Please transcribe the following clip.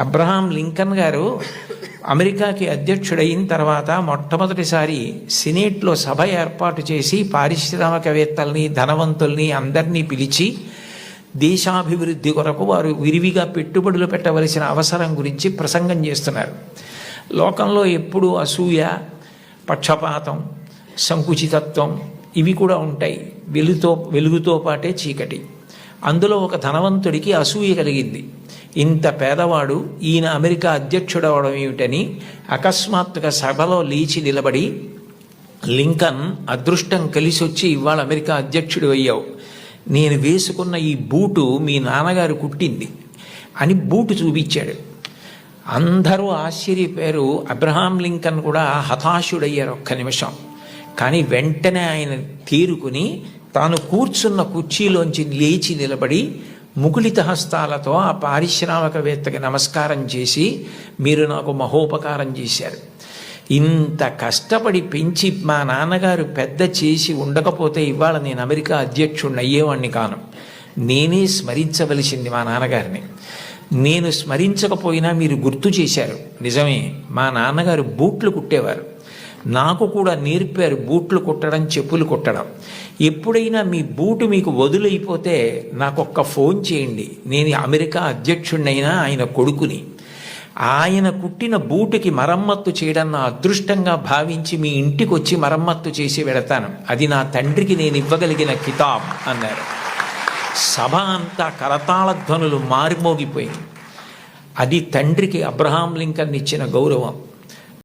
Abraham Lincoln గారు అమెరికాకి అధ్యక్షుడయిన తర్వాత మొట్టమొదటిసారి సినేట్లో సభ ఏర్పాటు చేసి పారిశ్రామికవేత్తల్ని ధనవంతుల్ని అందరినీ పిలిచి దేశాభివృద్ధి కొరకు వారు విరివిగా పెట్టుబడులు పెట్టవలసిన అవసరం గురించి ప్రసంగం చేస్తున్నారు. లోకంలో ఎప్పుడూ అసూయ, పక్షపాతం, సంకుచితత్వం ఇవి కూడా ఉంటాయి. వెలుగుతో పాటే చీకటి. అందులో ఒక ధనవంతుడికి అసూయ కలిగింది. ఇంత పేదవాడు ఈయన అమెరికా అధ్యక్షుడవడం ఏమిటని అకస్మాత్తుగా సభలో లేచి నిలబడి, లింకన్, అదృష్టం కలిసి వచ్చి ఇవాళ అమెరికా అధ్యక్షుడు అయ్యావు. నేను వేసుకున్న ఈ బూటు మీ నాన్నగారు కుట్టింది అని బూటు చూపించాడు. అందరూ ఆశ్చర్యపోయారు. అబ్రహాం లింకన్ కూడా హతాశుడయ్యారు ఒక్క నిమిషం. కానీ వెంటనే ఆయన తేరుకుని తాను కూర్చున్న కుర్చీలోంచి లేచి నిలబడి ముకుళిత హస్తాలతో ఆ పారిశ్రామికవేత్తకి నమస్కారం చేసి, మీరు నాకు మహోపకారం చేశారు. ఇంత కష్టపడి పెంచి మా నాన్నగారు పెద్ద చేసి ఉండకపోతే ఇవాళ నేను అమెరికా అధ్యక్షుడిని అయ్యేవాడిని కాను. నేనే స్మరించవలసింది మా నాన్నగారిని. నేను స్మరించకపోయినా మీరు గుర్తు చేశారు. నిజమే, మా నాన్నగారు బూట్లు కుట్టేవారు. నాకు కూడా నేర్పారు బూట్లు కుట్టడం, చెప్పులు కుట్టడం. ఎప్పుడైనా మీ బూటు మీకు వదులైపోతే నాకొక్క ఫోన్ చేయండి. నేను అమెరికా అధ్యక్షుడినైనా ఆయన కొడుకుని. ఆయన కుట్టిన బూటుకి మరమ్మత్తు చేయడం నా అదృష్టంగా భావించి మీ ఇంటికి వచ్చి మరమ్మత్తు చేసి వెడతాను. అది నా తండ్రికి నేను ఇవ్వగలిగిన కితాబ్ అన్నారు. సభ అంతా కరతాళ ధ్వనులు మారిమోగిపోయింది. అది తండ్రికి అబ్రహాం లింకన్ ఇచ్చిన గౌరవం.